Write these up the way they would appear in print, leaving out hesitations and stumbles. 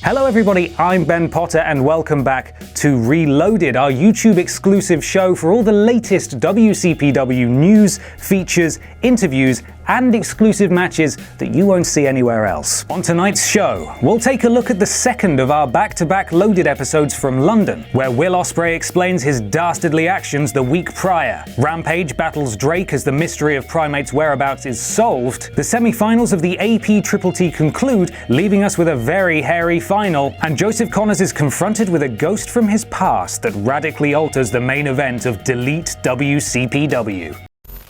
Hello everybody, I'm Ben Potter and welcome back to Reloaded, our YouTube exclusive show for all the latest WCPW news, features, interviews and exclusive matches that you won't see anywhere else. On tonight's show, we'll take a look at the second of our back-to-back loaded episodes from London, where Will Ospreay explains his dastardly actions the week prior. Rampage battles Drake as the mystery of Primate's whereabouts is solved. The semi-finals of the AP Triple T conclude, leaving us with a very hairy final, and Joseph Connors is confronted with a ghost from his past that radically alters the main event of Delete WCPW.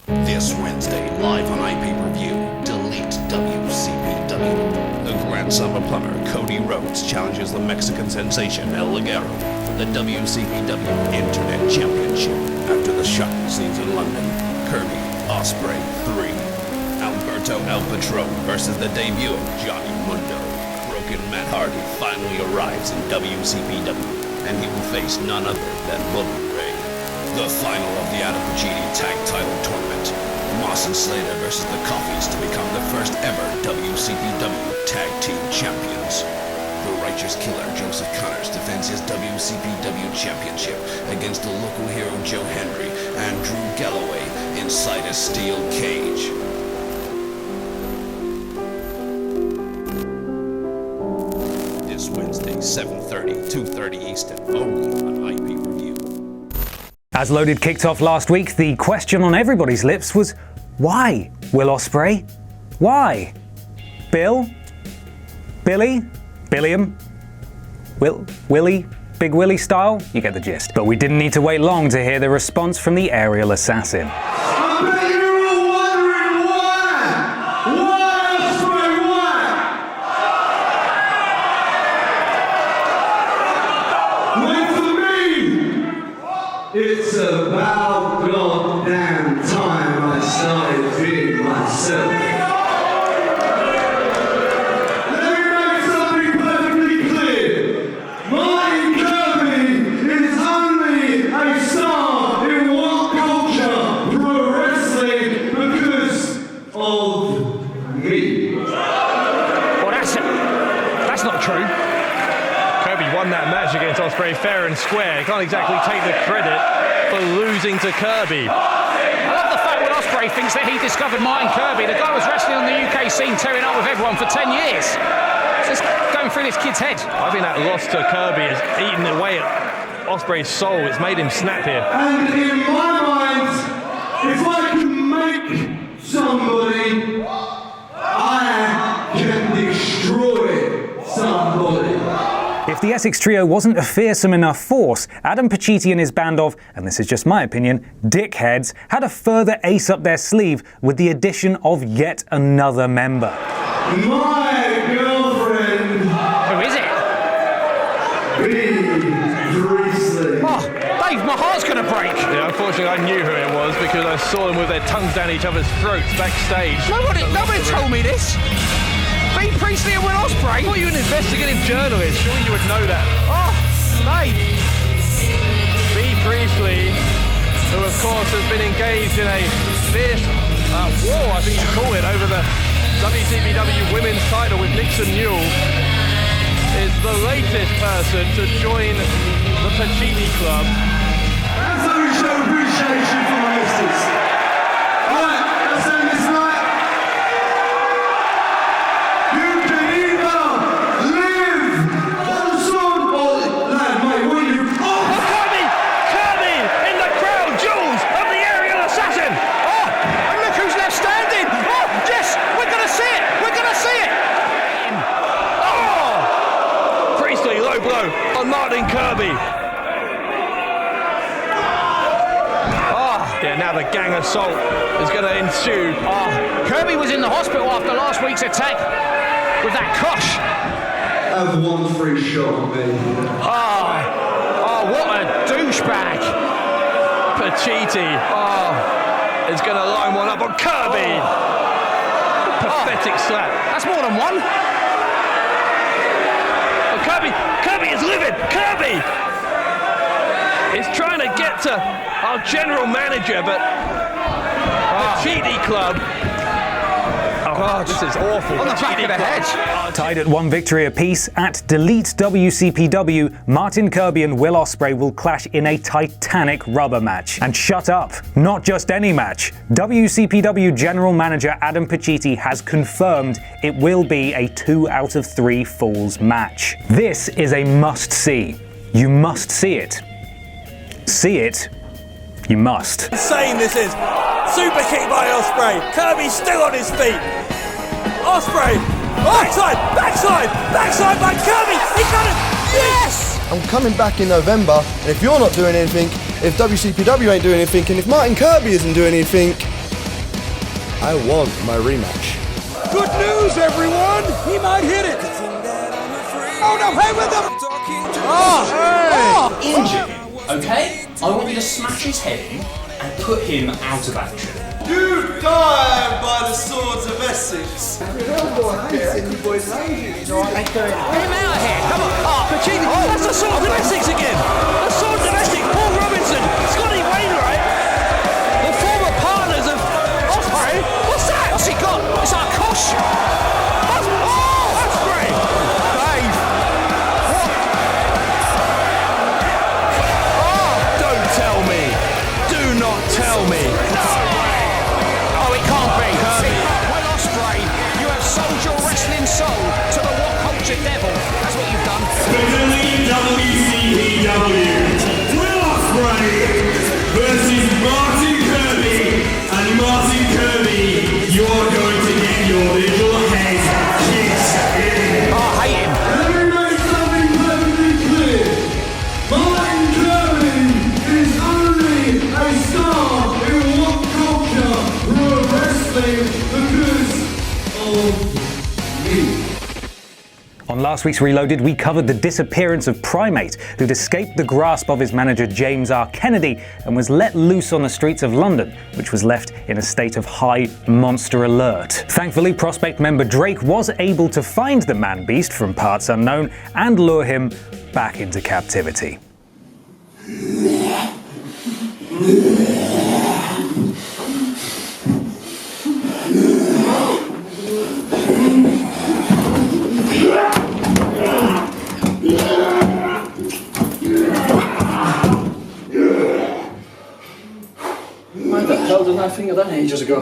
This Wednesday, live on iPay-per-view, Delete WCPW. The Grand Samba plumber Cody Rhodes challenges the Mexican sensation El Ligero for the WCPW Internet Championship. After the shocking scenes in London, Kirby Ospreay 3. Alberto El Patron versus the debut of Johnny Mundo. Broken Matt Hardy finally arrives in WCPW, and he will face none other than Bully Ray. The final of the Adam Pacitti Tag Title Tournament. Moss and Slater versus the Coffees to become the first ever WCPW Tag Team Champions. The Righteous Killer Joseph Connors defends his WCPW Championship against the local hero Joe Hendry and Drew Galloway inside a steel cage. This Wednesday, 7:30, 2:30 Eastern, only on iPay-per-view. As Loaded kicked off last week, the question on everybody's lips was, why, Will Ospreay? Why? Bill? Billy? Billiam? Willie? Big Willie style? You get the gist. But we didn't need to wait long to hear the response from the aerial assassin. I bet you're all wondering why! Why, Ospreay, why? Wait for me! It's about goddamn time I started being myself. Let me make something perfectly clear. Martin Kirby is only a star in WhatCulture pro wrestling because of me. Well, that's not true. Kirby won that match against Ospreay fair and square. He can't exactly take the credit for losing to Kirby. I love the fact when Ospreay thinks that he discovered Martin Kirby. The guy was wrestling on the UK scene, tearing up with everyone for 10 years. Just going through this kid's head. I think that loss to Kirby has eaten away at Ospreay's soul. It's made him snap here. And in my mind, if I can make somebody, I can destroy somebody. If the Essex Trio wasn't a fearsome enough force, Adam Pacitti and his band of, and this is just my opinion, dickheads, had a further ace up their sleeve with the addition of yet another member. My girlfriend, Who is it? B. Priestley. Oh, Dave, my heart's going to break. Yeah, unfortunately, I knew who it was because I saw them with their tongues down each other's throats backstage. Nobody told me this. B. Priestley and Will Ospreay. I thought you were an investigative journalist. Surely you would know that. Oh, Dave. B. Priestley, who of course has been engaged in a fierce war, I think you should call it, over the WCPW women's title with Nixon Newell, is the latest person to join the Pacitti Club. That's how we show appreciation for my listeners. Alright, let's end this night. You can either live on the sword or land, mate, will you? Kirby in the crowd, Jules of the aerial assassin. Oh, and look who's left standing. Oh, yes, we're going to see it. We're going to see it. Oh! Priestley, low blow on Martin Kirby. Yeah, now the gang assault is going to ensue. Oh, Kirby was in the hospital after last week's attack with that cush. Have one free shot on me. Oh, what a douchebag. Pacitti, is going to line one up on Kirby. Pathetic slap. That's more than one. Oh, Kirby is livid. Kirby is trying to get to our general manager, but Pacitti Club Oh, this is awful. On the back of the head. Tied at 1 victory apiece, at Delete WCPW, Martin Kirby and Will Ospreay will clash in a titanic rubber match. And shut up, not just any match. WCPW General Manager Adam Pacitti has confirmed it will be a 2 out of 3 falls match. This is a must-see. You must see it. See it, you must. Insane this is. Super kick by Ospreay. Kirby's still on his feet. Ospreay. Backside, backside, backside by Kirby. He got it. Yes! I'm coming back in November, and if you're not doing anything, if WCPW ain't doing anything, and if Martin Kirby isn't doing anything, I want my rematch. Good news, everyone. He might hit it. Oh no, hey with him. Oh, hey. Injured, okay? I want you to smash his head in and put him out of action. You die by the swords of Essex. Get him out of here, come on. Oh, Pacitti, that's the Swords of Essex again. The Swords of Essex, Paul Robinson, Scotty Wainwright, the former partners of Ospreay. What's that? What's he got? It's our Kosh. Ospreay. Dave. What? Oh, don't tell me. Do not tell me. Oh, it can't be. Will Ospreay, you have sold your wrestling soul to the WhatCulture devil. That's what you've done. WCPW, Will Ospreay versus Martin Kirby. And Martin Kirby, you are going to get your little head kicked in. Oh, I hate him. Let me make something perfectly clear. Martin Kirby is only a star in WhatCulture pro wrestling because of me. On last week's Reloaded, we covered the disappearance of Primate, who'd escaped the grasp of his manager James R. Kennedy and was let loose on the streets of London, which was left in a state of high monster alert. Thankfully, Prospect member Drake was able to find the man-beast from parts unknown and lure him back into captivity. Why the hell didn't I think of that ages ago?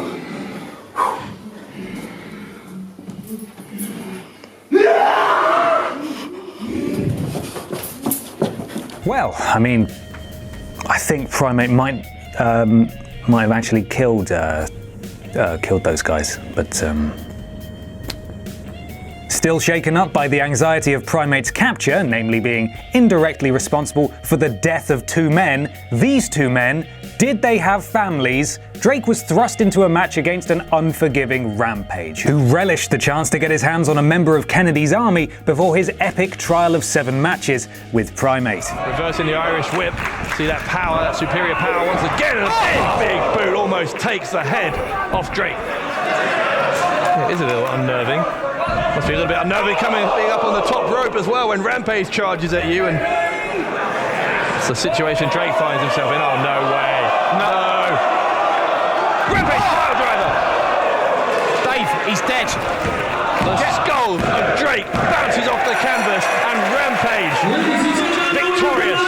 Well, I mean, I think Primate might have actually killed those guys, but still shaken up by the anxiety of Primate's capture, namely being indirectly responsible for the death of 2 men. These 2 men, did they have families? Drake was thrust into a match against an unforgiving Rampage, who relished the chance to get his hands on a member of Kennedy's army before his epic trial of 7 matches with Primate. Reversing the Irish whip. See that power, that superior power once again. And a big boot almost takes the head off Drake. It is a little unnerving. Must be a little bit unnerving being up on the top rope as well when Rampage charges at you. And it's the situation Drake finds himself in. Oh, no way. No. Rampage pile driver. Dave, he's dead. The skull of Drake bounces off the canvas and Rampage victorious.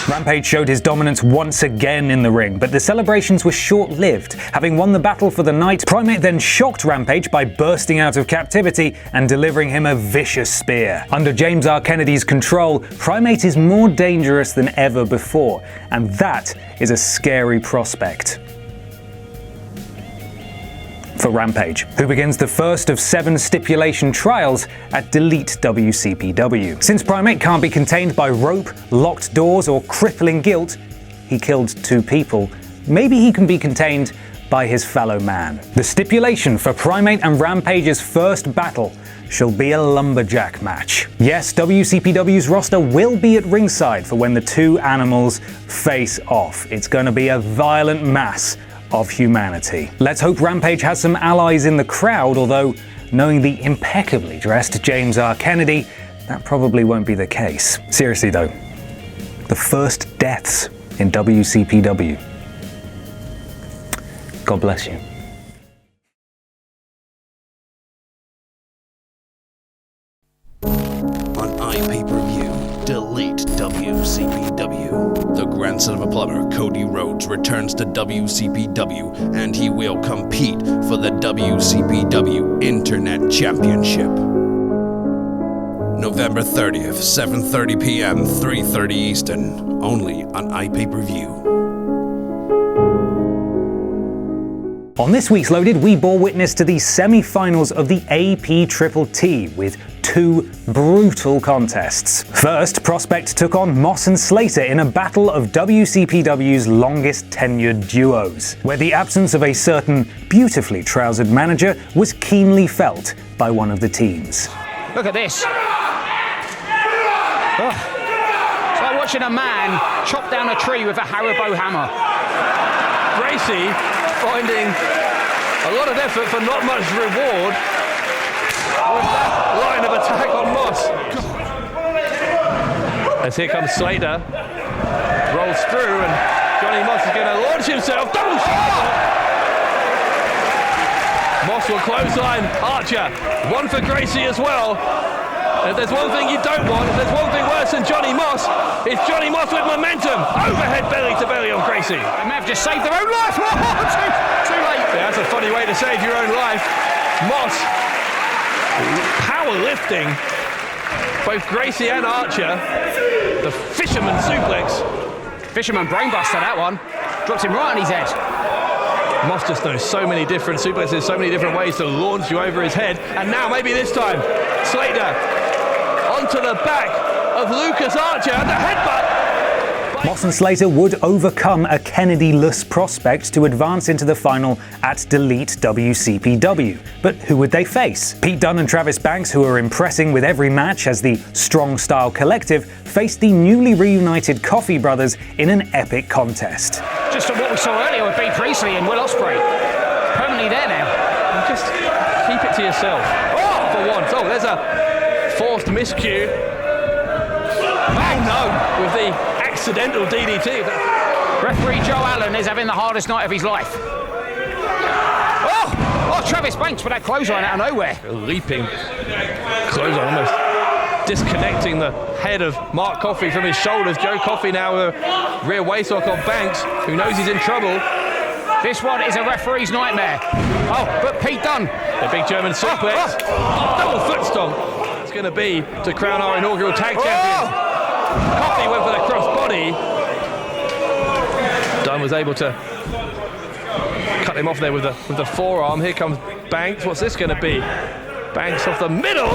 Rampage showed his dominance once again in the ring, but the celebrations were short-lived. Having won the battle for the night, Primate then shocked Rampage by bursting out of captivity and delivering him a vicious spear. Under James R. Kennedy's control, Primate is more dangerous than ever before, and that is a scary prospect for Rampage, who begins the first of 7 stipulation trials at Delete WCPW. Since Primate can't be contained by rope, locked doors, or crippling guilt, he killed 2 people, maybe he can be contained by his fellow man. The stipulation for Primate and Rampage's first battle shall be a lumberjack match. Yes, WCPW's roster will be at ringside for when the 2 animals face off. It's going to be a violent mass of humanity. Let's hope Rampage has some allies in the crowd, although knowing the impeccably dressed James R. Kennedy, that probably won't be the case. Seriously though, the first deaths in WCPW. God bless you. Delete WCPW. The grandson of a plumber, Cody Rhodes, returns to WCPW, and he will compete for the WCPW Internet Championship. November 30th, 7:30 p.m., 3:30 Eastern, only on iPay-per-view. On this week's Loaded, we bore witness to the semi-finals of the APTT with two brutal contests. First, Prospect took on Moss and Slater in a battle of WCPW's longest tenured duos, where the absence of a certain beautifully trousered manager was keenly felt by one of the teams. Look at this. Oh. It's like watching a man chop down a tree with a Haribo hammer. Gracie finding a lot of effort for not much reward with that line of attack on Moss. As here comes Slater, rolls through, and Johnny Moss is going to launch himself. Double shot! Moss will clothesline Archer. One for Gracie as well. And if there's one thing you don't want, if there's one thing worse than Johnny Moss, it's Johnny Moss with momentum. Overhead belly to belly on Gracie. They may have just saved their own life. Too late. Yeah, that's a funny way to save your own life. Moss powerlifting both Gracie and Archer. The fisherman suplex. Fisherman brainbuster, that one. Dropped him right on his head. Moss just knows so many different suplexes, so many different ways to launch you over his head. And now maybe this time, Slater onto the back of Lucas Archer and the headbutt. Moss and Slater would overcome a Kennedy-less Prospect to advance into the final at Delete WCPW. But who would they face? Pete Dunne and Travis Banks, who are impressing with every match as the Strong Style Collective, faced the newly reunited Coffey brothers in an epic contest. Just from what we saw earlier with B. Priestley and Will Ospreay. Permanently there now. Just keep it to yourself. Oh, for once. Oh, there's a forced miscue. Oh no, with the accidental DDT. Referee Joe Allen is having the hardest night of his life. Oh, Travis Banks with that clothesline out of nowhere. A leaping clothesline, almost disconnecting the head of Mark Coffey from his shoulders. Joe Coffey now with a rear waistlock on Banks, who knows he's in trouble. This one is a referee's nightmare. Oh, but Pete Dunne. The big German suplex. Double foot stomp. It's going to be to crown our inaugural tag champion. Coffey went for the crossbody. Dunne was able to cut him off there with the forearm. Here comes Banks. What's this going to be? Banks off the middle.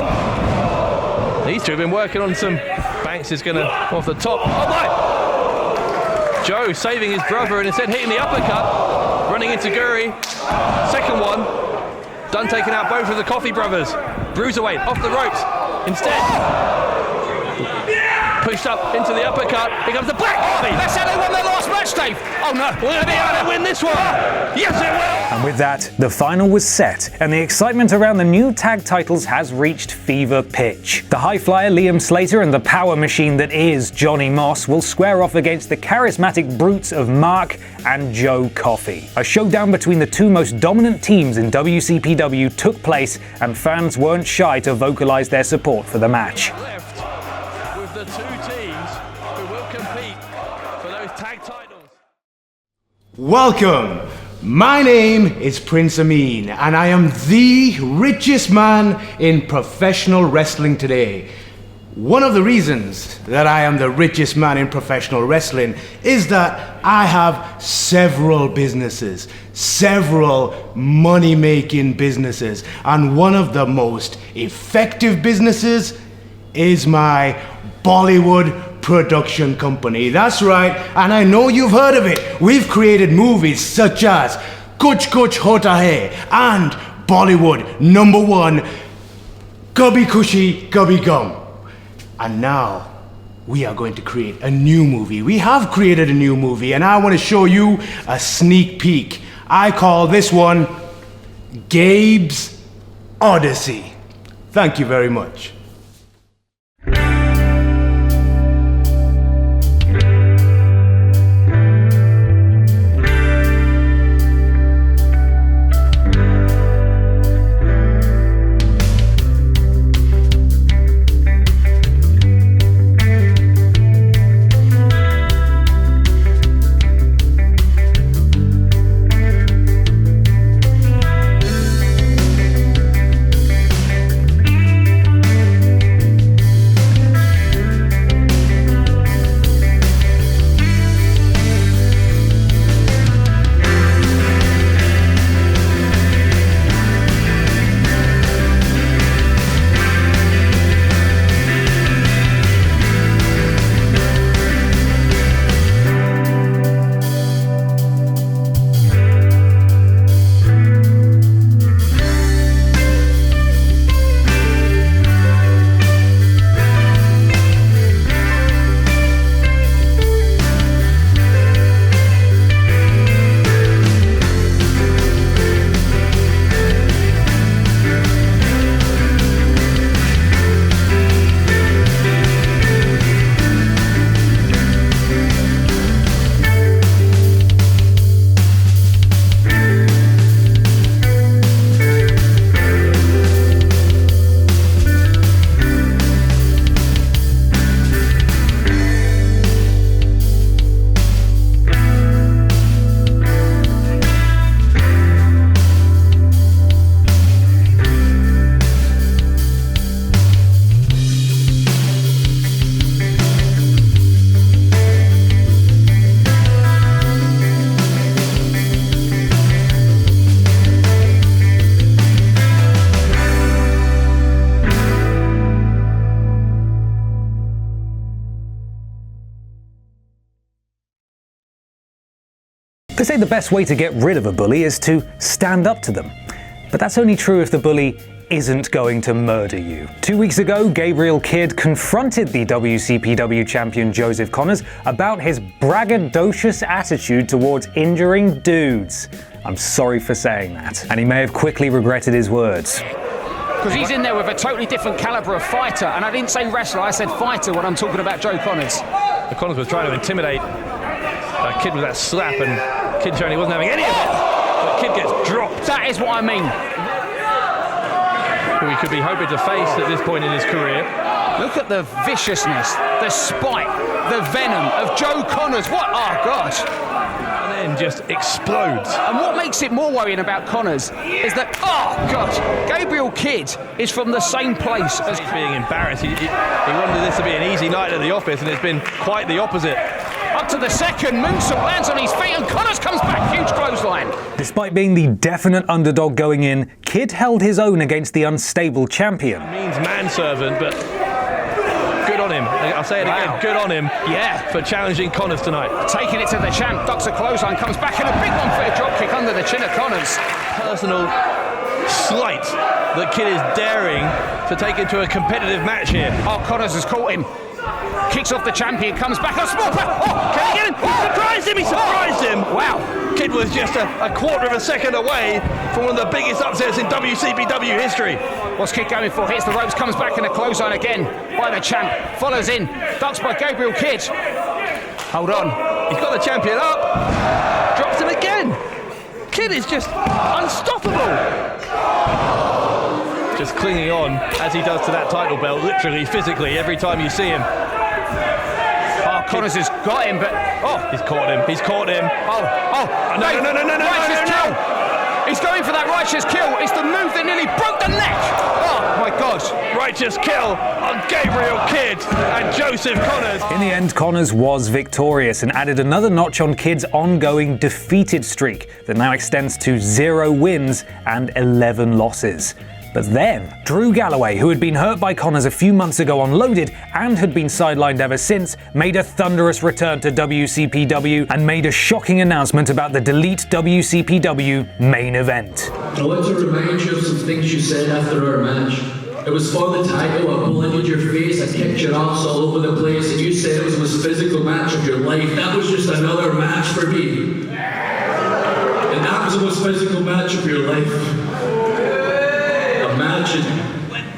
These two have been working on some. Banks is going to off the top. Oh my! Joe saving his brother and instead hitting the uppercut. Running into Guri. Second one. Dunne taking out both of the Coffey brothers. Bruiserweight off the ropes. Instead. Pushed up into the uppercut. Here comes the Black Coffey. That's how they won their last match, Dave. Oh no. Will they be able to win this one? Yes, it will. And with that, the final was set, and the excitement around the new tag titles has reached fever pitch. The high flyer Liam Slater and the power machine that is Johnny Moss will square off against the charismatic brutes of Mark and Joe Coffey. A showdown between the two most dominant teams in WCPW took place, and fans weren't shy to vocalize their support for the match. With the two teams who will compete for those tag titles. Welcome. My name is Prince Amin, and I am the richest man in professional wrestling today. One of the reasons that I am the richest man in professional wrestling is that I have several businesses, several money-making businesses, and one of the most effective businesses is my Bollywood production company. That's right, and I know you've heard of it. We've created movies such as Kuch Kuch Hota Hai and Bollywood #1 Kabhi Khushi Kabhi Gum. And now we are going to create a new movie. We have created a new movie, and I want to show you a sneak peek. I call this one Gabe's Odyssey. Thank you very much. They say the best way to get rid of a bully is to stand up to them. But that's only true if the bully isn't going to murder you. 2 weeks ago, Gabriel Kidd confronted the WCPW champion Joseph Connors about his braggadocious attitude towards injuring dudes. I'm sorry for saying that, and he may have quickly regretted his words. Because he's in there with a totally different calibre of fighter, and I didn't say wrestler, I said fighter when I'm talking about Joe Connors. Connors was trying to intimidate Kidd with that slap, and Kidd showing he wasn't having any of it. But Kidd gets dropped. That is what I mean. Who he could be hoping to face at this point in his career. Look at the viciousness, the spite, the venom of Joe Connors. What? Oh, God. And then just explodes. And what makes it more worrying about Connors is that, oh, God, Gabriel Kidd is from the same place as... He's being embarrassed. He wanted this to be an easy night at the office, and it's been quite the opposite. Up to the second, moonsault lands on his feet, and Connors comes back, huge clothesline. Despite being the definite underdog going in, Kidd held his own against the unstable champion. It means manservant, but good on him. I'll say it again, good on him. Yeah. For challenging Connors tonight. Taking it to the champ, ducks a clothesline, comes back, and a big one-footed dropkick under the chin of Connors. Personal slight that Kidd is daring to take into a competitive match here. Oh, Connors has caught him. Kicks off the champion, comes back, a small power. Oh, can he get him? He surprised him, he surprised him. Wow. Kidd was just a quarter of a second away from one of the biggest upsets in WCPW history. What's Kidd going for? Hits the ropes, comes back in a clothesline again by the champ. Follows in, ducks by Gabriel Kidd. Hold on. He's got the champion up. Drops him again. Kidd is just unstoppable. Just clinging on as he does to that title belt, literally, physically, every time you see him. Oh, Connors has got him, but... Oh, he's caught him. He's caught him. No. Righteous kill. He's going for that righteous kill. It's the move that nearly broke the neck. Oh, my God. Righteous kill on Gabriel Kidd and Joseph Connors. In the end, Connors was victorious and added another notch on Kidd's ongoing defeated streak that now extends to 0 wins and 11 losses. But then, Drew Galloway, who had been hurt by Connors a few months ago on Loaded and had been sidelined ever since, made a thunderous return to WCPW and made a shocking announcement about the Delete WCPW main event. I want to remind you of some things you said after our match. It was for the title, I bullied your face, I kicked your ass all over the place, and you said it was the most physical match of your life. That was just another match for me. And that was the most physical match of your life. Imagine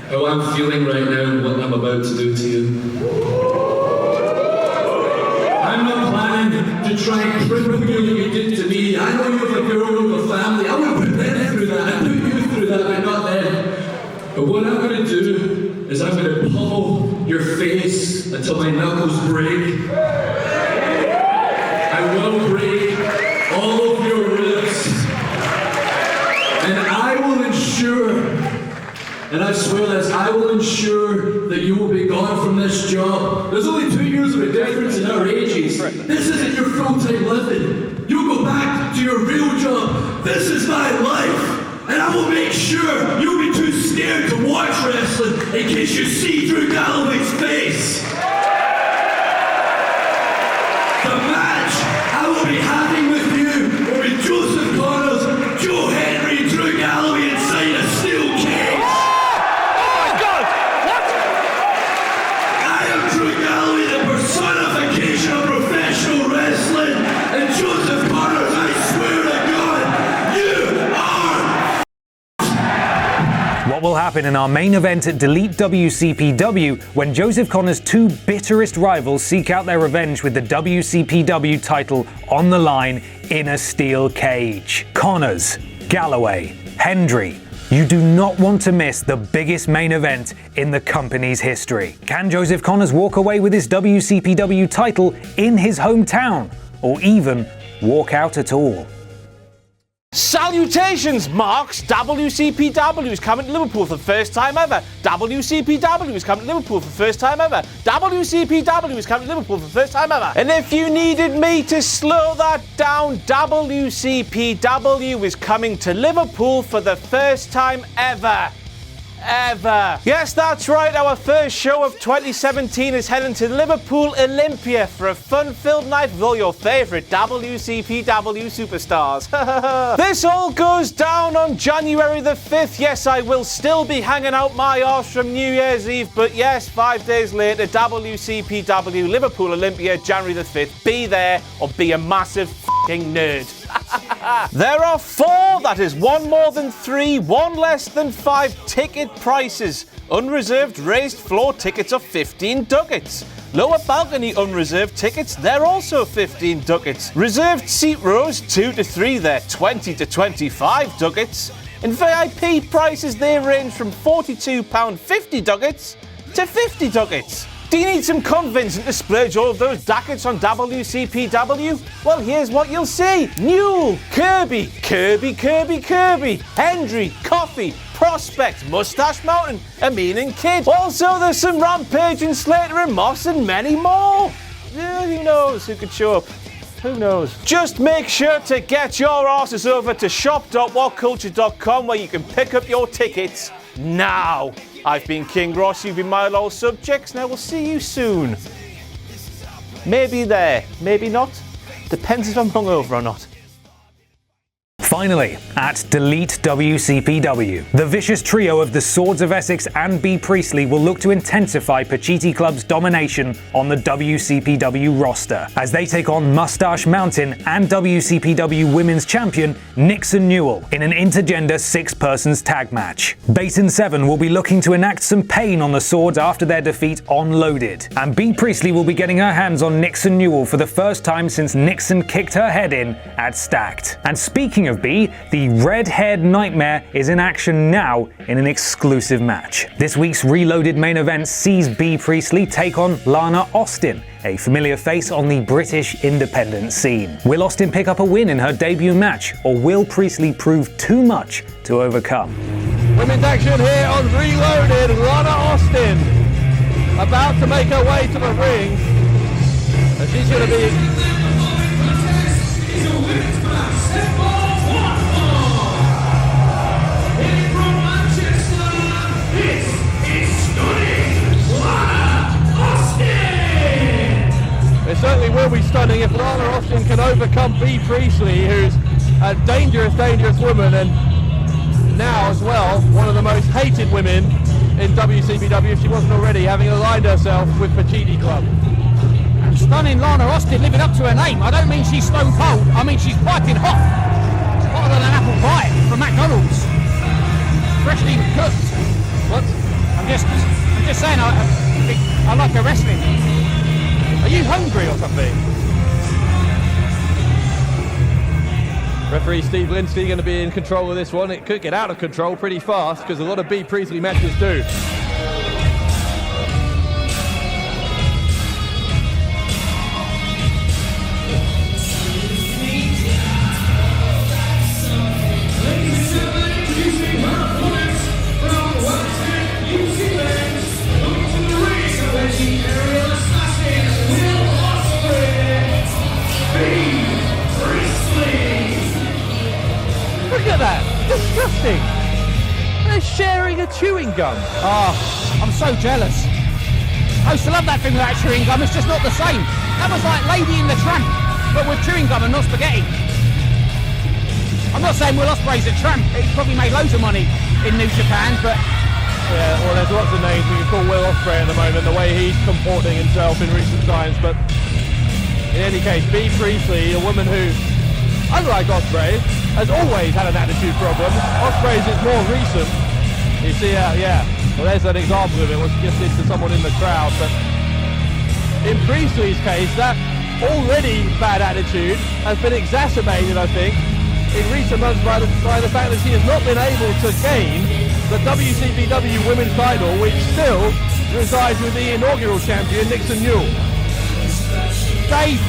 how I'm feeling right now and what I'm about to do to you. I'm not planning to try and cripple you like you did to me. I know you have a girl with a family. I would put them through that. I put you through that, but not them. But what I'm going to do is I'm going to pummel your face until my knuckles break. I will break all of your ribs. And I will ensure, and I swear this, I will ensure that you will be gone from this job. There's only 2 years of a difference in our ages. This isn't your full-time living. You'll go back to your real job. This is my life. And I will make sure you'll be too scared to watch wrestling in case you see Drew Galloway's face. The match I will be having with you will be Joseph Connors, Joe Henry, Drew Galloway inside a steel cage. Oh my God! What? I am Drew Galloway, the personification of professional wrestling, and Joseph Connors, I swear to God, you are. What will happen in our main event at Delete WCPW when Joseph Connors' 2 bitterest rivals seek out their revenge with the WCPW title on the line in a steel cage? Connors, Galloway, Hendry. You do not want to miss the biggest main event in the company's history. Can Joseph Connors walk away with his WCPW title in his hometown, or even walk out at all? Salutations, Marks! WCPW is coming to Liverpool for the first time ever. WCPW is coming to Liverpool for the first time ever. WCPW is coming to Liverpool for the first time ever. And if you needed me to slow that down, WCPW is coming to Liverpool for the first time ever. ever. Yes, that's right, our first show of 2017 is heading to Liverpool Olympia for a fun-filled night with all your favourite WCPW superstars. This all goes down on January the 5th. Yes, I will still be hanging out my arse from New Year's Eve, but yes, 5 days later, WCPW Liverpool Olympia, January the 5th. Be there or be a massive f***ing nerd. There are 4, that is 1 more than 3, 1 less than 5 ticket prices. Unreserved raised floor tickets are 15 ducats. Lower balcony unreserved tickets, they're also 15 ducats. Reserved seat rows 2 to 3, they're 20 to 25 ducats. And VIP prices, they range from £42.50 ducats to 50 ducats. Do you need some convincing to splurge all of those ducats on WCPW? Well, here's what you'll see. Newell, Kirby, Hendry, Coffee, Prospect, Mustache Mountain, Amin and Kid. Also, there's some Rampage and Slater and Moss and many more. Who knows who could show up? Who knows? Just make sure to get your asses over to shop.whatculture.com where you can pick up your tickets now. I've been King Ross, you've been my loyal subjects, and I will see you soon. Maybe there, maybe not. Depends if I'm hungover or not. Finally, at Delete WCPW, the vicious trio of the Swords of Essex and B. Priestley will look to intensify Pacitti Club's domination on the WCPW roster as they take on Mustache Mountain and WCPW Women's Champion Nixon Newell in an intergender 6-persons tag match. Basin 7 will be looking to enact some pain on the Swords after their defeat on Loaded, and B. Priestley will be getting her hands on Nixon Newell for the first time since Nixon kicked her head in at Stacked. And speaking of B, the red-haired nightmare is in action now in an exclusive match. This week's Reloaded main event sees B. Priestley take on Lana Austin, a familiar face on the British independent scene. Will Austin pick up a win in her debut match, or will Priestley prove too much to overcome? Women's action here on Reloaded. Lana Austin about to make her way to the ring. And she's going to be... It certainly will be stunning if Lana Austin can overcome B. Priestley, who's a dangerous, dangerous woman, and now as well, one of the most hated women in WCPW, if she wasn't already, having aligned herself with Pacitti Club. And stunning Lana Austin living up to her name. I don't mean she's stone cold, I mean she's piping hot. Hotter than an apple pie from McDonald's. Freshly cooked. What? I'm just saying, I like her wrestling. Are you hungry or something? Referee Steve Lindsay going to be in control of this one. It could get out of control pretty fast because a lot of B. Priestley matches do. Look at that! Disgusting! They're sharing a chewing gum. Oh, I'm so jealous. I used to love that thing with that chewing gum, it's just not the same. That was like Lady in the Tramp, but with chewing gum and not spaghetti. I'm not saying Will Ospreay's a tramp, he's probably made loads of money in New Japan, but... Yeah, well, there's lots of names we can call Will Ospreay at the moment, the way he's comporting himself in recent times, but... In any case, B. Priestley, a woman who, unlike Ospreay, has always had an attitude problem. Ospreay's is more recent. You see, yeah, well, there's an example of it. Was just into someone in the crowd, but in Priestley's case, that already bad attitude has been exacerbated, I think, in recent months by the fact that she has not been able to gain the WCPW Women's title, which still resides with the inaugural champion, Nixon Newell. Dave,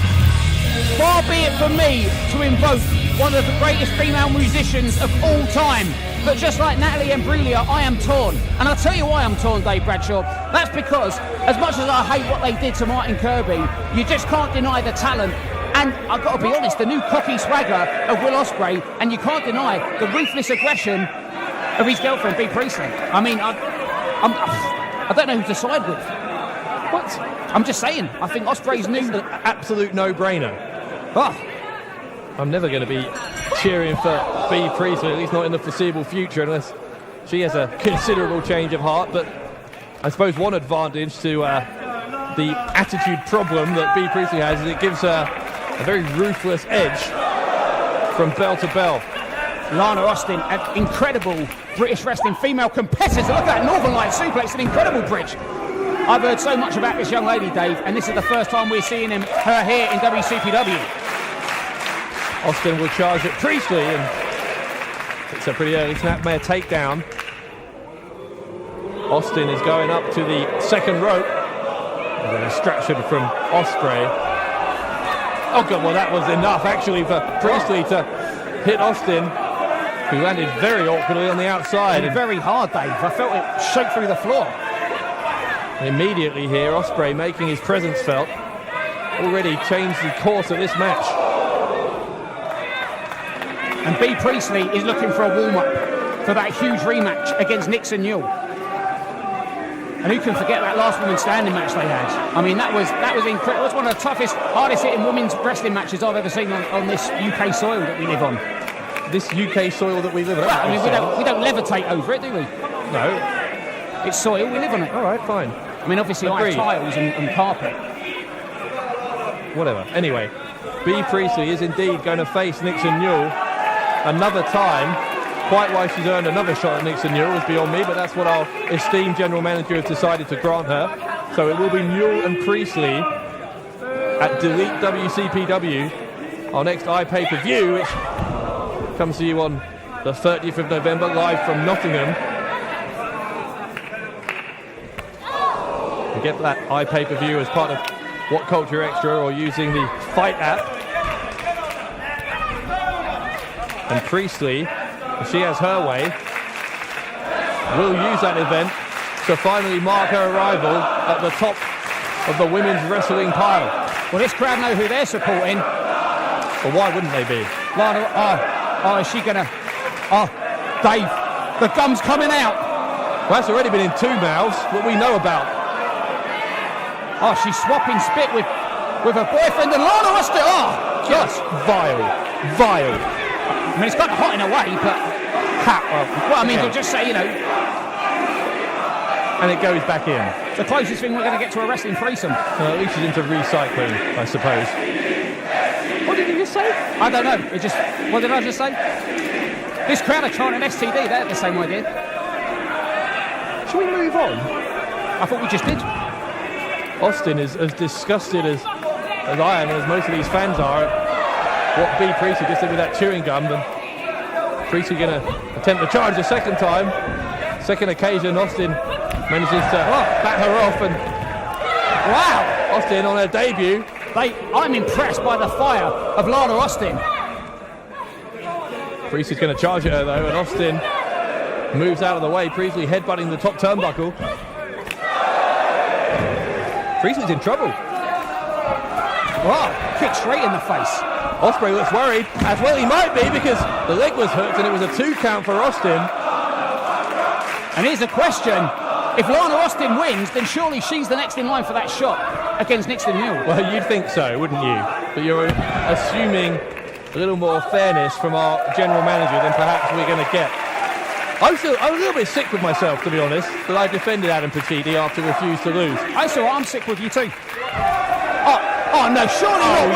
far be it from me to invoke one of the greatest female musicians of all time, but just like Natalie Imbruglia, I am torn. And I'll tell you why I'm torn, Dave Bradshaw. That's because, as much as I hate what they did to Martin Kirby, you just can't deny the talent. And I've got to be honest, the new cocky swagger of Will Ospreay, and you can't deny the ruthless aggression of his girlfriend, Bea Priestley. I mean, I don't know who to side with. What? I'm just saying. I think Ospreay's new. An absolute no-brainer. Oh. I'm never going to be cheering for Bea Priestley, at least not in the foreseeable future, unless she has a considerable change of heart. But I suppose one advantage to the attitude problem that Bea Priestley has is it gives her a very ruthless edge from bell to bell. Lana Austin, an incredible British wrestling female competitor. Look at that Northern Light suplex, an incredible bridge. I've heard so much about this young lady, Dave, and this is the first time we're seeing her here in WCPW. Austin will charge at Priestley, and it's a pretty early snapmare takedown. Austin is going up to the second rope. And a distraction from Ospreay. Oh God, well that was enough actually for Priestley to hit Austin, who landed very awkwardly on the outside. And very hard, Dave. I felt it shake through the floor. Immediately here, Ospreay making his presence felt. Already changed the course of this match. And Bea Priestley is looking for a warm-up for that huge rematch against Nixon Newell. And who can forget that last women's standing match they had? I mean, that was incredible. It was one of the toughest, hardest-hitting women's wrestling matches I've ever seen on this UK soil that we live on. This UK soil that we live on? Well, I mean, we don't levitate over it, do we? No. It's soil, we live on it. All right, fine. I mean, obviously I have tiles and carpet. Whatever. Anyway, Bea Priestley is indeed going to face Nixon Newell another time. Quite why she's earned another shot at Nixon Newell is beyond me, but that's what our esteemed general manager has decided to grant her. So it will be Newell and Priestley at Delete WCPW, our next iPay-per-view, which comes to you on the 30th of November, live from Nottingham. You get that iPay-per-view as part of WhatCulture Extra or using the Fight app. And Priestley, if she has her way, will use that event to finally mark her arrival at the top of the women's wrestling pile. Well, this crowd know who they're supporting. Well, why wouldn't they be? Lana, is she gonna... Oh, Dave, the gum's coming out. Well, that's already been in two mouths, what we know about. Oh, she's swapping spit with her boyfriend and Lana Austin. Oh, just vile. I mean, it's got hot in a way, but... Well, I mean, you'll just say, you know... And it goes back in. The closest thing we're going to get to a wrestling threesome. Well, at least she's into recycling, I suppose. What did you just say? I don't know. What did I just say? This crowd are chanting STD. They have the same idea. Should we move on? I thought we just did. Austin is as disgusted as I am, and as most of these fans are, at what Bea Priestley just did with that chewing gum. And Priestley going to attempt to charge a second time. Second occasion, Austin manages to bat her off, and wow, Austin on her debut. I'm impressed by the fire of Lana Austin. Priestley's going to charge at her though, and Austin moves out of the way. Priestley headbutting the top turnbuckle. Priestley's in trouble. Wow, kick straight in the face. Ospreay looks worried, as well he might be, because the leg was hooked and it was a 2 count for Austin. And here's a question. If Lana Austin wins, then surely she's the next in line for that shot against Nixon Newell. Well, you'd think so, wouldn't you? But you're assuming a little more fairness from our general manager than perhaps we're going to get. I was a little bit sick with myself, to be honest, that I defended Adam Pacitti after refused to lose. I'm sick with you too. Oh no, surely not.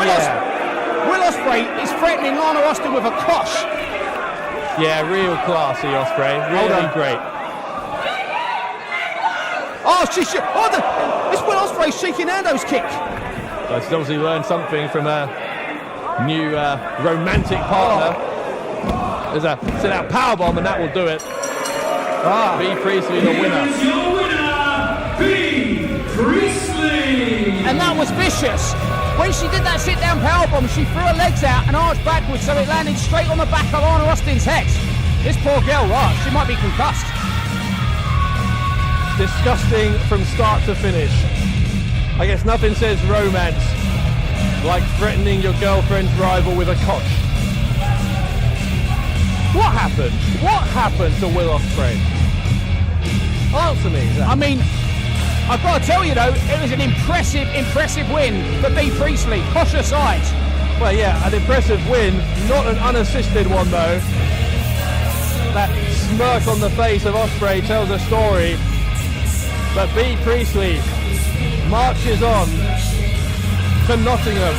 Will Ospreay is threatening Lana Austin with a kosh. Yeah, real classy Ospreay, really great. It's Will Ospreay shaking Nando's kick. So she's obviously learned something from her new romantic partner. There's a sit-out powerbomb, and that will do it. Bea Priestley, the winner. Here's your winner, Bea Priestley. And that was vicious. When she did that sit-down powerbomb, she threw her legs out and arched backwards, so it landed straight on the back of Lana Austin's head. This poor girl, she might be concussed. Disgusting from start to finish. I guess nothing says romance like threatening your girlfriend's rival with a kosh. What happened? What happened to Will Ospreay? Answer me. I mean, I've got to tell you though, it was an impressive win for B. Priestley. Posh aside. Well, yeah, an impressive win, not an unassisted one though. That smirk on the face of Ospreay tells a story. But B. Priestley marches on to Nottingham.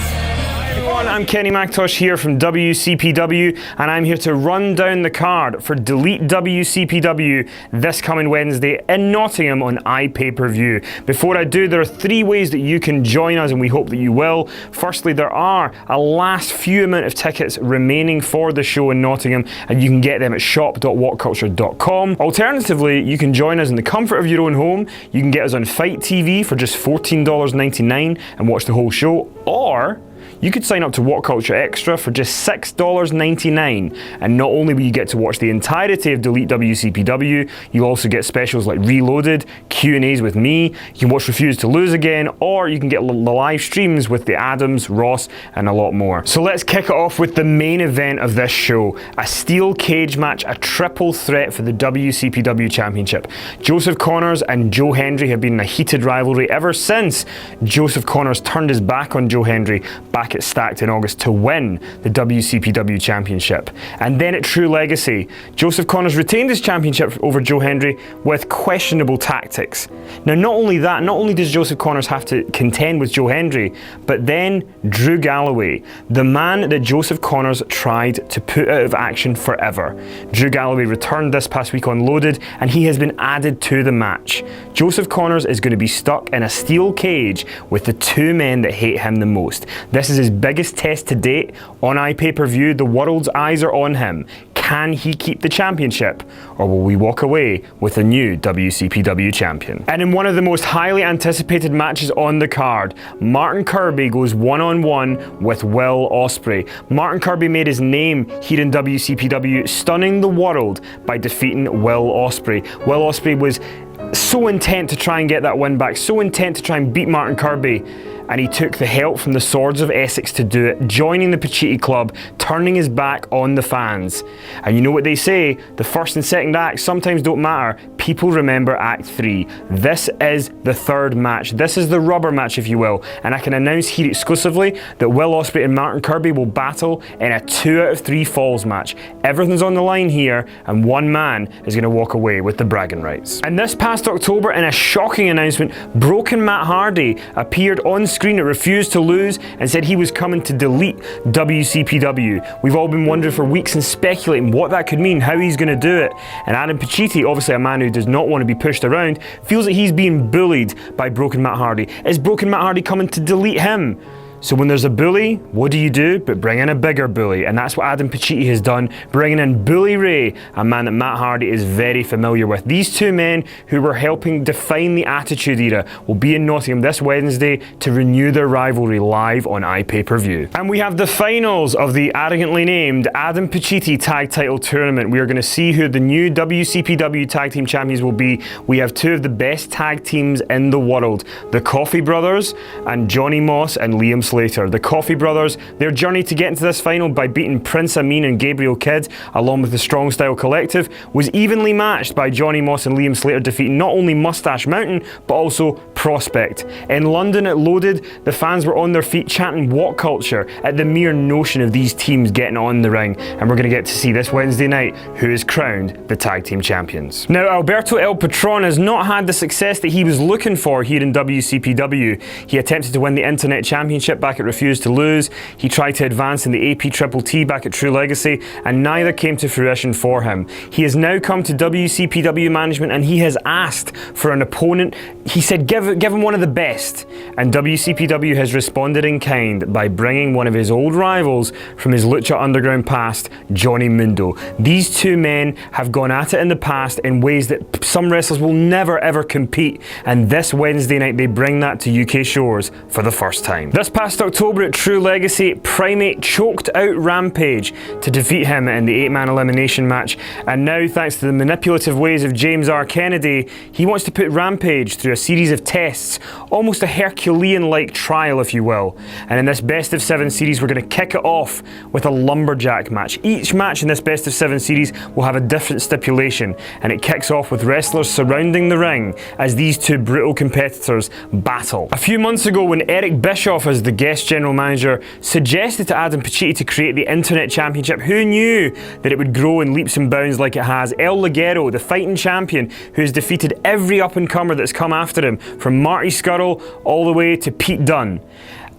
Hi everyone, I'm Kenny McIntosh here from WCPW, and I'm here to run down the card for Delete WCPW this coming Wednesday in Nottingham on iPay-per-view. Before I do, there are 3 ways that you can join us, and we hope that you will. Firstly, there are a last few amount of tickets remaining for the show in Nottingham, and you can get them at shop.whatculture.com. Alternatively, you can join us in the comfort of your own home. You can get us on Fight TV for just $14.99 and watch the whole show, or you could sign up to WhatCulture Extra for just $6.99, and not only will you get to watch the entirety of Delete WCPW, you'll also get specials like Reloaded, Q&As with me, you can watch Refuse to Lose again, or you can get the live streams with the Adams, Ross, and a lot more. So let's kick it off with the main event of this show, a steel cage match, a triple threat for the WCPW Championship. Joseph Connors and Joe Hendry have been in a heated rivalry ever since Joseph Connors turned his back on Joe Hendry back at Stacked in August to win the WCPW Championship. And then at True Legacy, Joseph Connors retained his championship over Joe Hendry with questionable tactics. Now, not only that, not only does Joseph Connors have to contend with Joe Hendry, but then Drew Galloway, the man that Joseph Connors tried to put out of action forever. Drew Galloway returned this past week on Loaded, and he has been added to the match. Joseph Connors is going to be stuck in a steel cage with the 2 men that hate him the most. This is his biggest test to date on iPay-per-view. The world's eyes are on him. Can he keep the championship, or will we walk away with a new WCPW champion? And in one of the most highly anticipated matches on the card, Martin Kirby goes one-on-one with Will Ospreay. Martin Kirby made his name here in WCPW, stunning the world by defeating Will Ospreay. Will Ospreay was so intent to try and get that win back, so intent to try and beat Martin Kirby, and he took the help from the Swords of Essex to do it, joining the Pacitti Club, turning his back on the fans. And you know what they say, the first and second acts sometimes don't matter. People remember Act 3. This is the 3rd match. This is the rubber match, if you will. And I can announce here exclusively that Will Ospreay and Martin Kirby will battle in a 2 out of 3 falls match. Everything's on the line here, and one man is going to walk away with the bragging rights. And this past October, in a shocking announcement, Broken Matt Hardy appeared on screen at Refuse to Lose and said he was coming to delete WCPW. We've all been wondering for weeks and speculating what that could mean, how he's going to do it. And Adam Pacitti, obviously a man who does not want to be pushed around, feels that he's being bullied by Broken Matt Hardy. Is Broken Matt Hardy coming to delete him? So when there's a bully, what do you do but bring in a bigger bully? And that's what Adam Pacitti has done, bringing in Bully Ray, a man that Matt Hardy is very familiar with. These 2 men who were helping define the Attitude Era will be in Nottingham this Wednesday to renew their rivalry live on iPay-per-view. And we have the finals of the arrogantly named Adam Pacitti Tag Title Tournament. We are going to see who the new WCPW Tag Team Champions will be. We have 2 of the best tag teams in the world, the Coffey Brothers and Johnny Moss and Liam Slater. The Coffey Brothers, their journey to get into this final by beating Prince Amin and Gabriel Kidd, along with the Strong Style Collective, was evenly matched by Johnny Moss and Liam Slater defeating not only Mustache Mountain, but also Prospect. In London at Loaded, the fans were on their feet chanting WhatCulture at the mere notion of these teams getting on the ring, and we're going to get to see this Wednesday night who is crowned the Tag Team Champions. Now, Alberto El Patron has not had the success that he was looking for here in WCPW. He attempted to win the Internet Championship back at Refuse to Lose. He tried to advance in the AP Triple T back at True Legacy, and neither came to fruition for him. He has now come to WCPW management and he has asked for an opponent. He said give him one of the best, and WCPW has responded in kind by bringing one of his old rivals from his Lucha Underground past, Johnny Mundo. These 2 men have gone at it in the past in ways that some wrestlers will never ever compete, and this Wednesday night they bring that to UK shores for the first time. This past Last October at True Legacy, Primate choked out Rampage to defeat him in the 8-man elimination match, and now, thanks to the manipulative ways of James R. Kennedy, he wants to put Rampage through a series of tests, almost a Herculean-like trial, if you will. And in this Best of 7 series, we're going to kick it off with a lumberjack match. Each match in this Best of 7 series will have a different stipulation, and it kicks off with wrestlers surrounding the ring as these two brutal competitors battle. A few months ago, when Eric Bischoff, as the guest general manager, suggested to Adam Pacitti to create the Internet Championship, who knew that it would grow in leaps and bounds like it has? El Ligero, the fighting champion, who has defeated every up-and-comer that's come after him, from Marty Scurll all the way to Pete Dunne.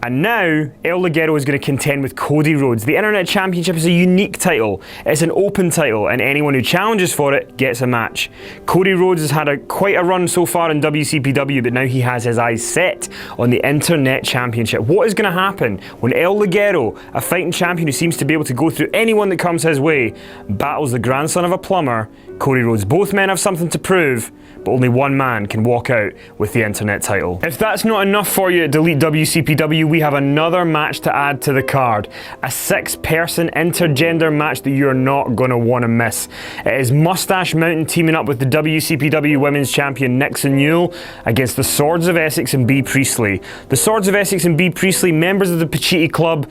And now, El Ligero is going to contend with Cody Rhodes. The Internet Championship is a unique title. It's an open title, and anyone who challenges for it gets a match. Cody Rhodes has had quite a run so far in WCPW, but now he has his eyes set on the Internet Championship. What is going to happen when El Ligero, a fighting champion who seems to be able to go through anyone that comes his way, battles the grandson of a plumber, Cody Rhodes? Both men have something to prove, but only one man can walk out with the Internet title. If that's not enough for you at Delete WCPW, we have another match to add to the card. A 6-person intergender match that you're not going to want to miss. It is Mustache Mountain teaming up with the WCPW Women's Champion Nixon Newell against the Swords of Essex and Bea Priestley. The Swords of Essex and Bea Priestley, members of the Pacitti Club,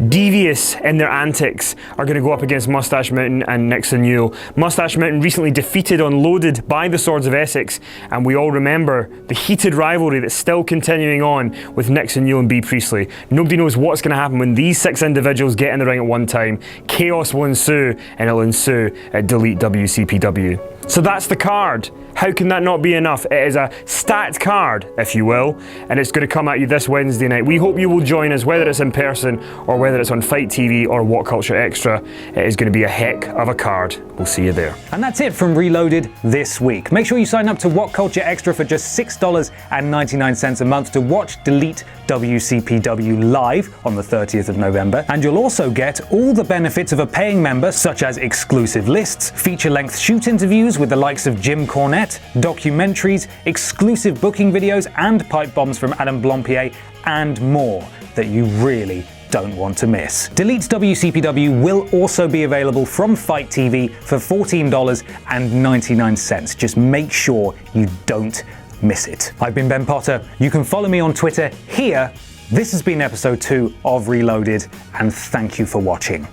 devious in their antics, are going to go up against Mustache Mountain and Nixon Newell. Mustache Mountain recently defeated Unloaded by the Swords of Essex, and we all remember the heated rivalry that's still continuing on with Nixon Newell and Bea Priestley. Nobody knows what's going to happen when these 6 individuals get in the ring at one time. Chaos will ensue, and it'll ensue at Delete WCPW. So that's the card. How can that not be enough? It is a stacked card, if you will, and it's going to come at you this Wednesday night. We hope you will join us, whether it's in person or whether it's on Fight TV or WhatCulture Extra. It is going to be a heck of a card. We'll see you there. And that's it from Reloaded this week. Make sure you sign up to WhatCulture Extra for just $6.99 a month to watch Delete WCPW live on the 30th of November. And you'll also get all the benefits of a paying member, such as exclusive lists, feature-length shoot interviews with the likes of Jim Cornette, documentaries, exclusive booking videos, and pipe bombs from Adam Blompier, and more that you really don't want to miss. Delete WCPW will also be available from Fight TV for $14.99. Just make sure you don't miss it. I've been Ben Potter. You can follow me on Twitter here. This has been episode 2 of Reloaded, and thank you for watching.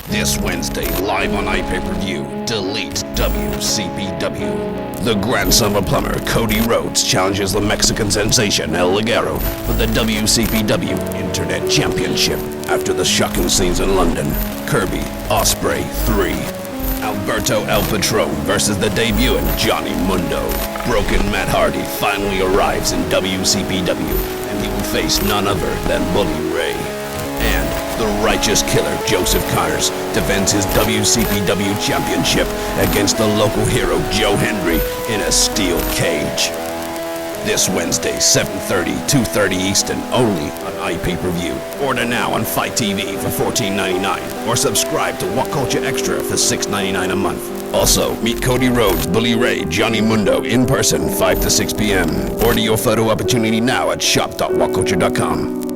This Wednesday, live on iPay-Per-View, Delete WCPW. The grandson of a plumber, Cody Rhodes, challenges the Mexican sensation El Ligero for the WCPW Internet Championship after the shocking scenes in London. Kirby Ospreay 3. Alberto El Patron versus the debuting Johnny Mundo. Broken Matt Hardy finally arrives in WCPW, and he will face none other than Bully Ray. And the Righteous Killer Joseph Connors defends his WCPW championship against the local hero Joe Hendry in a steel cage. This Wednesday, 7:30, 2:30 Eastern, only on iPay-Per-View. Order now on Fight TV for $14.99 or subscribe to WhatCulture Extra for $6.99 a month. Also, meet Cody Rhodes, Bully Ray, Johnny Mundo in person 5 to 6 p.m. Order your photo opportunity now at shop.whatculture.com.